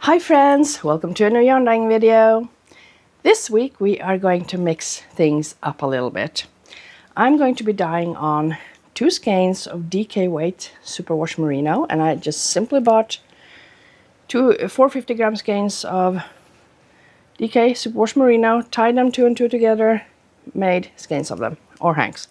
Hi friends, welcome to a new yarn dyeing video. This week we are going to mix things up a little bit. I'm going to be dyeing on 2 skeins of DK weight superwash merino, and I just simply bought 450 gram skeins of DK superwash merino, tied them 2 and 2 together, made skeins of them, or hanks.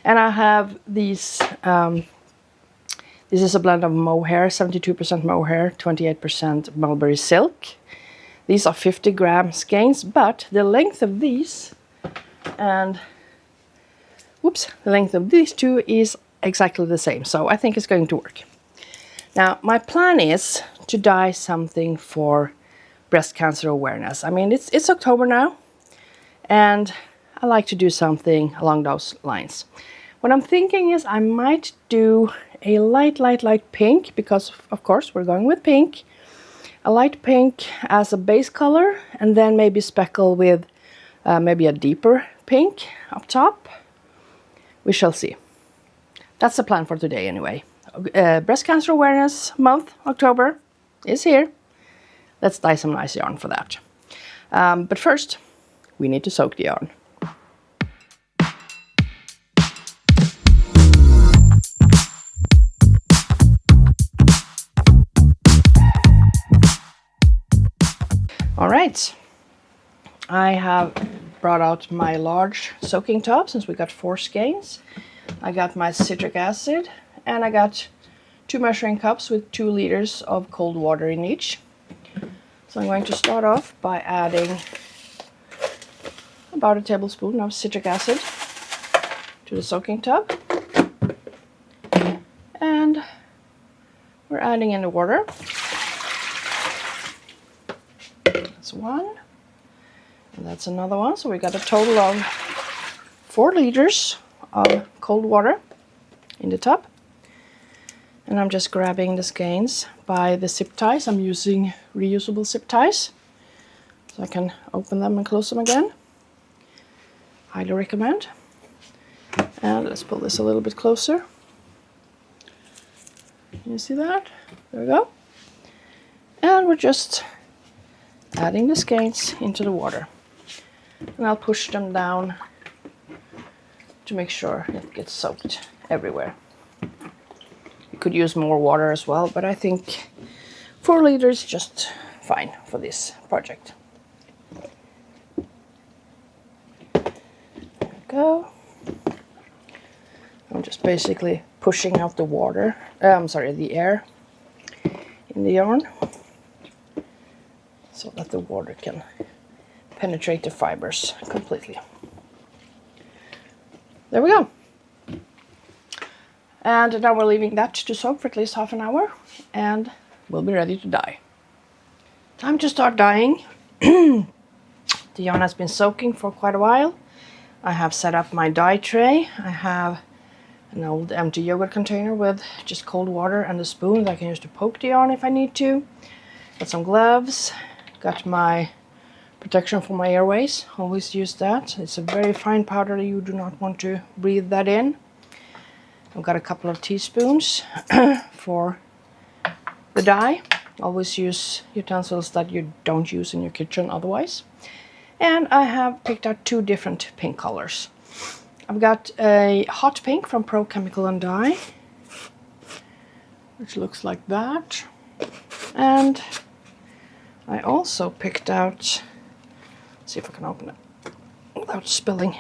And I have these, this is a blend of mohair, 72% mohair, 28% mulberry silk. These are 50 gram skeins, but the length of these and the length of these two is exactly the same, so I think it's going to work. Now, my plan is to dye something for breast cancer awareness. I mean, it's October now, and I like to do something along those lines. What I'm thinking is I might do a light pink, because of course we're going with pink. A light pink as a base color, and then maybe speckle with maybe a deeper pink up top. We shall see. That's the plan for today anyway. Breast Cancer Awareness Month, October, is here. Let's dye some nice yarn for that. But first, we need to soak the yarn. Alright, I have brought out my large soaking tub since we got 4 skeins. I got my citric acid, and I got 2 measuring cups with 2 liters of cold water in each. So I'm going to start off by adding about a tablespoon of citric acid to the soaking tub. And we're adding in the water. That's one, and that's another one. So we got a total of 4 liters of cold water in the tub. And I'm just grabbing the skeins by the zip ties. I'm using reusable zip ties, so I can open them and close them again. Highly recommend. And let's pull this a little bit closer. You see that? There we go. And we're just adding the skeins into the water, and I'll push them down to make sure it gets soaked everywhere. You could use more water as well, but I think 4 liters is just fine for this project. There we go. I'm just basically pushing out the water, the air in the yarn, so that the water can penetrate the fibers completely. There we go. And now we're leaving that to soak for at least half an hour, and we'll be ready to dye. Time to start dyeing. The yarn has been soaking for quite a while. I have set up my dye tray. I have an old empty yogurt container with just cold water and a spoon that I can use to poke the yarn if I need to. Got some gloves. Got my protection for my airways. Always use that. It's a very fine powder. You do not want to breathe that in. I've got a couple of teaspoons for the dye. Always use utensils that you don't use in your kitchen otherwise. And I have picked out 2 different pink colors. I've got a hot pink from Pro Chemical and Dye, which looks like that. And I also picked out, let's see if I can open it without spilling,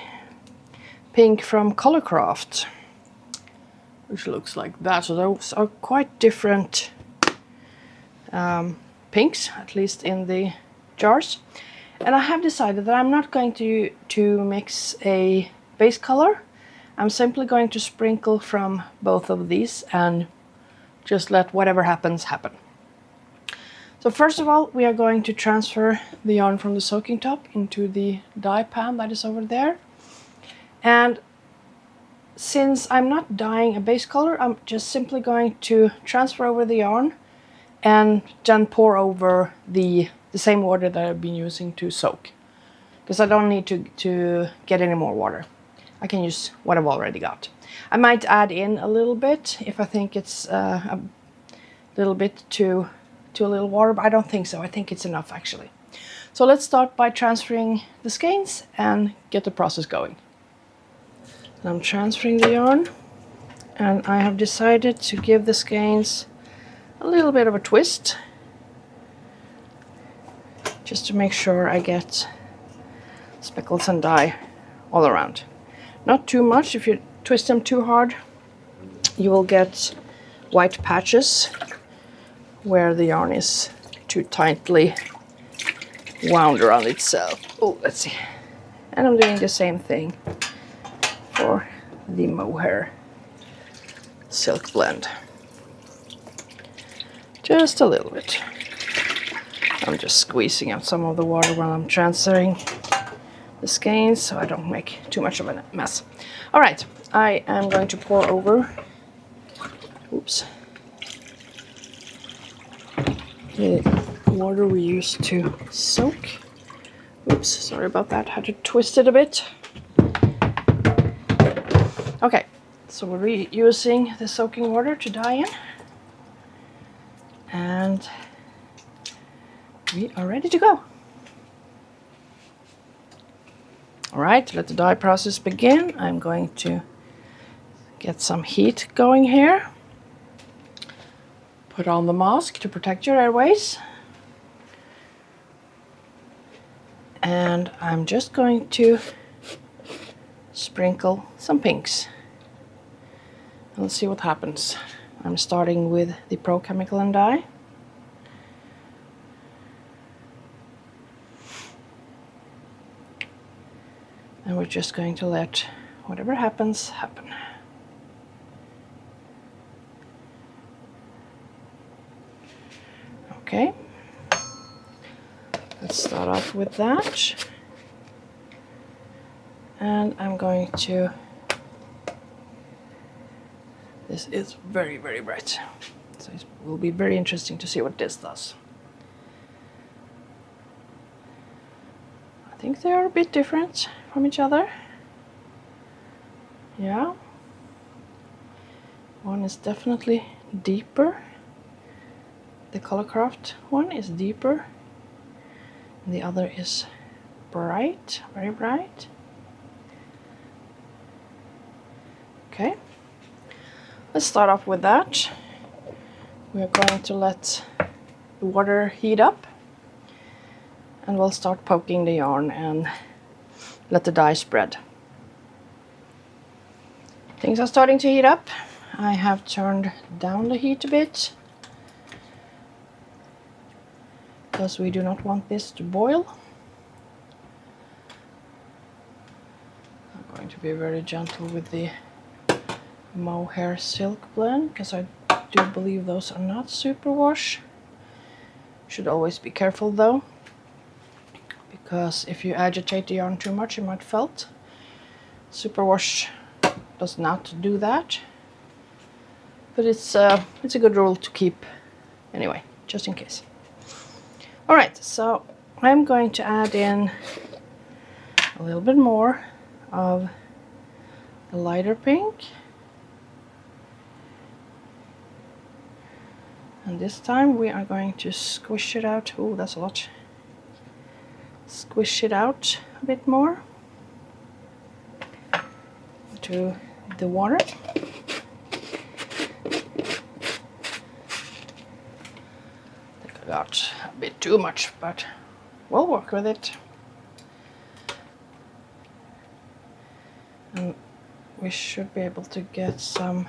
pink from Colourcraft, which looks like that. So those are quite different pinks, at least in the jars. And I have decided that I'm not going to mix a base color. I'm simply going to sprinkle from both of these and just let whatever happens happen. So first of all, we are going to transfer the yarn from the soaking tub into the dye pan that is over there. And since I'm not dyeing a base color, I'm just simply going to transfer over the yarn and then pour over the same water that I've been using to soak, because I don't need to get any more water. I can use what I've already got. I might add in a little bit if I think it's a little bit too too little water, but I don't think so. I think it's enough actually. So let's start by transferring the skeins and get the process going. I'm transferring the yarn, and I have decided to give the skeins a little bit of a twist, just to make sure I get speckles and dye all around. Not too much. If you twist them too hard, you will get white patches where the yarn is too tightly wound around itself. Oh, let's see. And I'm doing the same thing for the mohair-silk-blend. Just a little bit. I'm just squeezing out some of the water while I'm transferring the skeins so I don't make too much of a mess. All right, I am going to pour over, oops, the water we used to soak. Oops, sorry about that, had to twist it a bit. Okay, so we're reusing the soaking water to dye in. And we are ready to go. All right, let the dye process begin. I'm going to get some heat going here. Put on the mask to protect your airways. And I'm just going to sprinkle some pinks. Let's see what happens. I'm starting with the Pro Chemical and Dye. And we're just going to let whatever happens, happen. Okay. Let's start off with that. And I'm going to... This is very, very bright. So it will be very interesting to see what this does. I think they are a bit different from each other. Yeah. One is definitely deeper. The Colourcraft one is deeper. And the other is bright, very bright. Okay. Let's start off with that. We're going to let the water heat up. And we'll start poking the yarn and let the dye spread. Things are starting to heat up. I have turned down the heat a bit because we do not want this to boil. I'm going to be very gentle with the mohair-silk-blend because I do believe those are not superwash. Should always be careful though, because if you agitate the yarn too much, it might felt. Superwash does not do that, but it's a good rule to keep anyway, just in case. All right, so I'm going to add in a little bit more of the lighter pink. And this time we are going to squish it out. Oh, that's a lot. Squish it out a bit more to the water. I think I got a bit too much, but we'll work with it. And we should be able to get some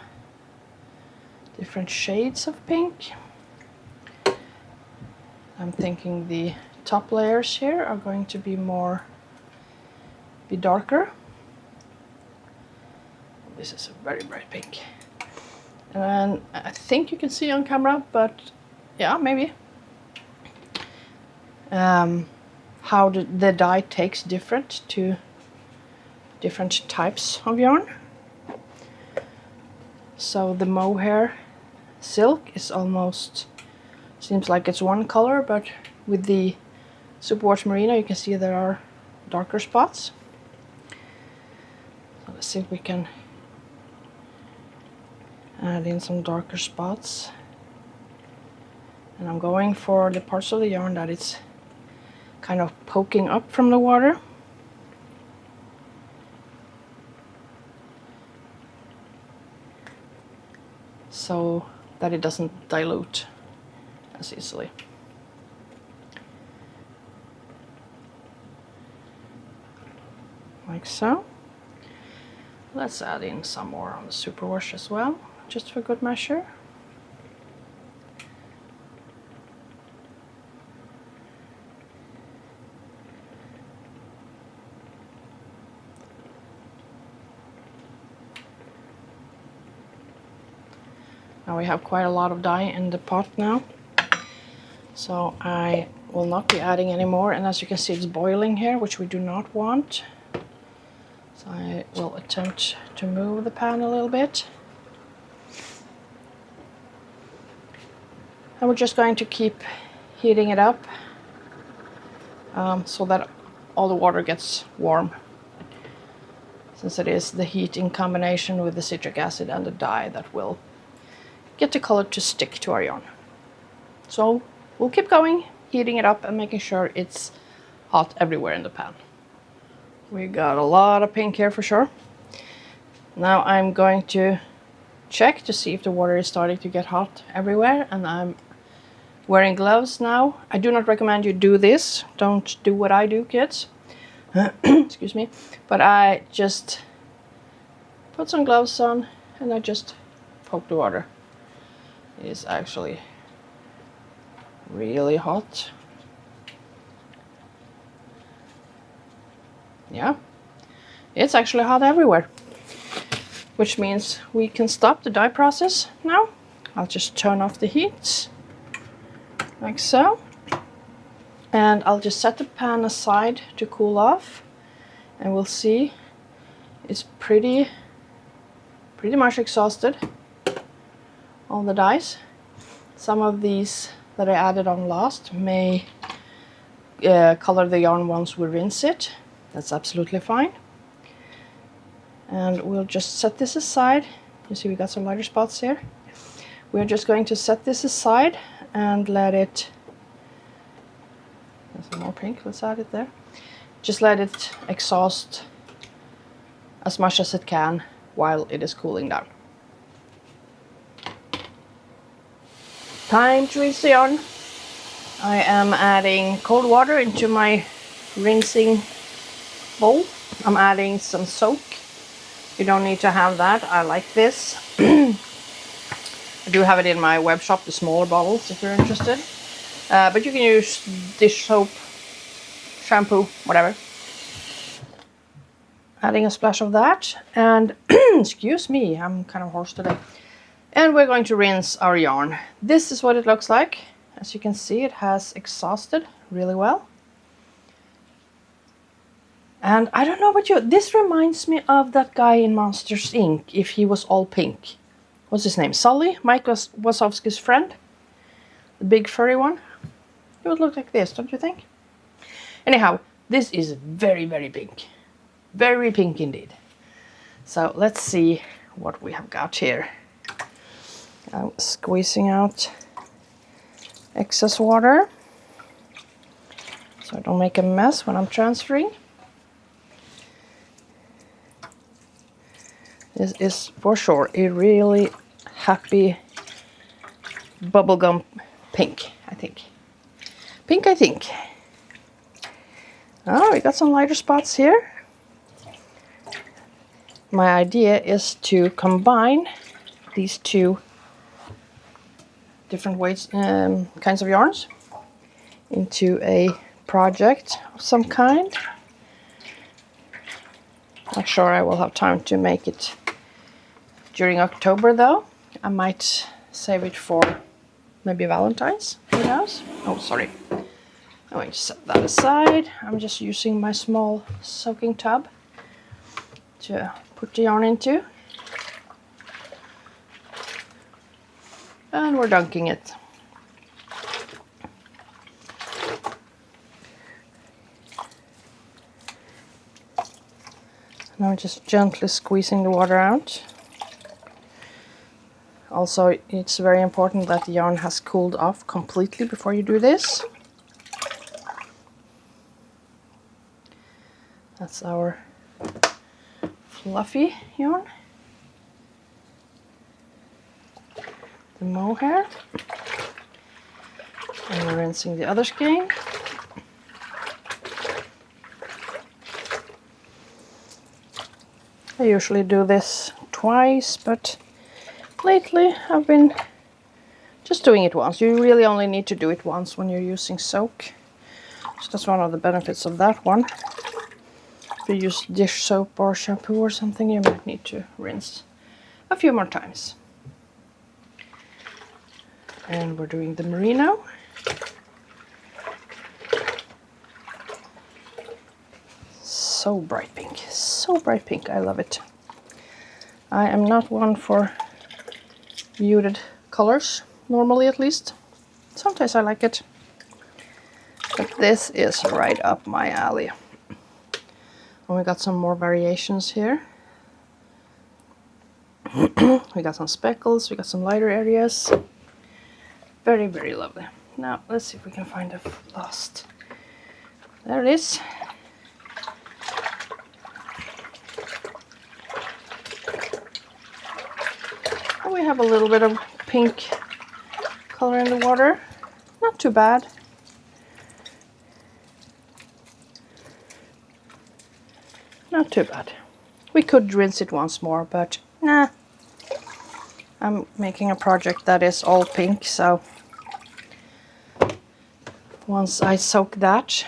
different shades of pink. I'm thinking the top layers here are going to be darker. This is a very bright pink. And I think you can see on camera, but yeah, maybe. How the dye takes different to different types of yarn. So the mohair silk is almost, seems like it's one color, but with the superwash merino you can see there are darker spots. So let's see if we can add in some darker spots And I'm going for the parts of the yarn that it's kind of poking up from the water. So that it doesn't dilute as easily. Like so. Let's add in some more on the superwash as well, just for good measure. Now we have quite a lot of dye in the pot now, so I will not be adding any more, and as you can see it's boiling here, which we do not want. So I will attempt to move the pan a little bit. And we're just going to keep heating it up so that all the water gets warm, since it is the heat in combination with the citric acid and the dye that will get the color to stick to our yarn. So we'll keep going, heating it up and making sure it's hot everywhere in the pan. We got a lot of pink here for sure. Now I'm going to check to see if the water is starting to get hot everywhere, and I'm wearing gloves now. I do not recommend you do this. Don't do what I do, kids. Excuse me. But I just put some gloves on and I just poke the water. It is actually really hot. Yeah, it's actually hot everywhere, which means we can stop the dye process now. I'll just turn off the heat, like so. And I'll just set the pan aside to cool off, and we'll see it's pretty much exhausted, all the dyes. Some of these that I added on last may color the yarn once we rinse it. That's absolutely fine. And we'll just set this aside. You see we got some lighter spots here. We're just going to set this aside and let it, there's some more pink, let's add it there. Just let it exhaust as much as it can while it is cooling down. Time to rinse the yarn. I am adding cold water into my rinsing bowl. I'm adding some soak. You don't need to have that. I like this. I do have it in my web shop, the smaller bottles, if you're interested. But you can use dish soap, shampoo, whatever. Adding a splash of that, and excuse me, I'm kind of hoarse today. And we're going to rinse our yarn. This is what it looks like. As you can see, it has exhausted really well. And I don't know about you, this reminds me of that guy in Monsters Inc. if he was all pink. What's his name? Sully? Mike Wazowski's friend? The big furry one? He would look like this, don't you think? Anyhow, this is very, very pink. Very pink indeed. So let's see what we have got here. I'm squeezing out excess water so I don't make a mess when I'm transferring. This is for sure a really happy bubblegum pink, I think. Pink, I think. Oh, we got some lighter spots here. My idea is to combine these two different weights, kinds of yarns into a project of some kind. Not sure I will have time to make it during October though. I might save it for maybe Valentine's, who knows? Oh, sorry. I'm going to set that aside. I'm just using my small soaking tub to put the yarn into. And we're dunking it. Now I'm just gently squeezing the water out. Also, it's very important that the yarn has cooled off completely before you do this. That's our fluffy yarn. The mohair. And we're rinsing the other skein. I usually do this twice, but lately I've been just doing it once. You really only need to do it once when you're using soak. So that's one of the benefits of that one. If you use dish soap or shampoo or something, you might need to rinse a few more times. And we're doing the merino. So bright pink, so bright pink. I love it. I am not one for muted colors, normally at least. Sometimes I like it. But this is right up my alley. And we got some more variations here. We got some speckles, we got some lighter areas. Very, very lovely. Now, let's see if we can find a lost. There it is. And we have a little bit of pink color in the water. Not too bad. Not too bad. We could rinse it once more, but nah. I'm making a project that is all pink, so once I soak that,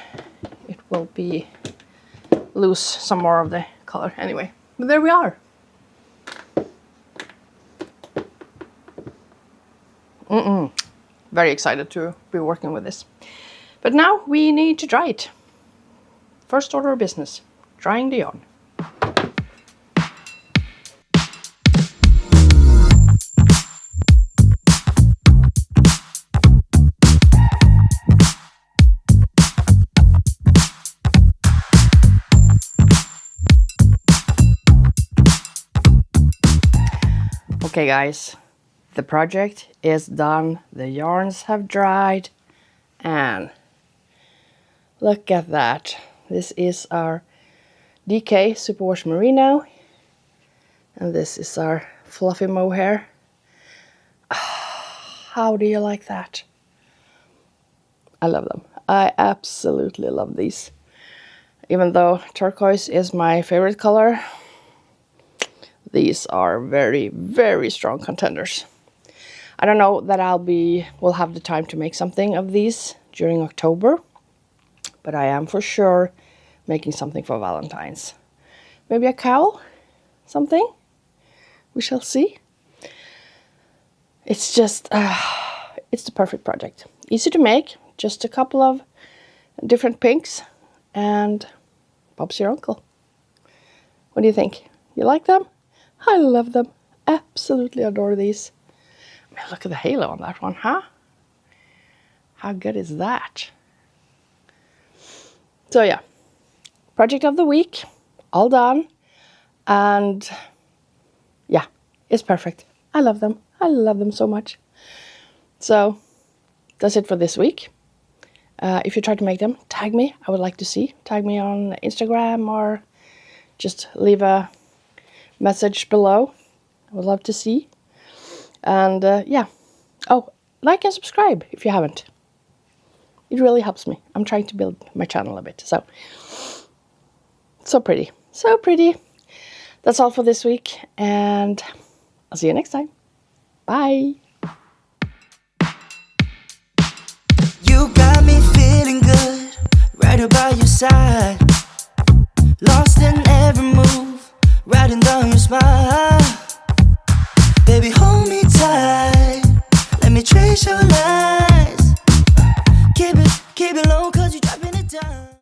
it will be lose some more of the color anyway. But there we are. Very excited to be working with this. But now we need to dry it. First order of business, drying the yarn. Okay guys, the project is done, the yarns have dried, and look at that. This is our DK superwash merino, and this is our fluffy mohair. How do you like that? I love them. I absolutely love these. Even though turquoise is my favorite color, these are very, very strong contenders. I don't know that will have the time to make something of these during October, but I am for sure making something for Valentine's. Maybe a cowl? Something? We shall see. It's just, it's the perfect project. Easy to make, just a couple of different pinks, and Bob's your uncle. What do you think? You like them? I love them. Absolutely adore these. I mean, look at the halo on that one, huh? How good is that? So yeah, project of the week, all done. And yeah, it's perfect. I love them. I love them so much. So that's it for this week. If you try to make them, tag me. I would like to see. Tag me on Instagram or just leave a message below. I would love to see. And yeah. Oh, like and subscribe if you haven't. It really helps me. I'm trying to build my channel a bit. So pretty. So pretty. That's all for this week. And I'll see you next time. Bye. You got me feeling good, right about your side. Lost in every move, riding down your smile. Baby, hold me tight, let me trace your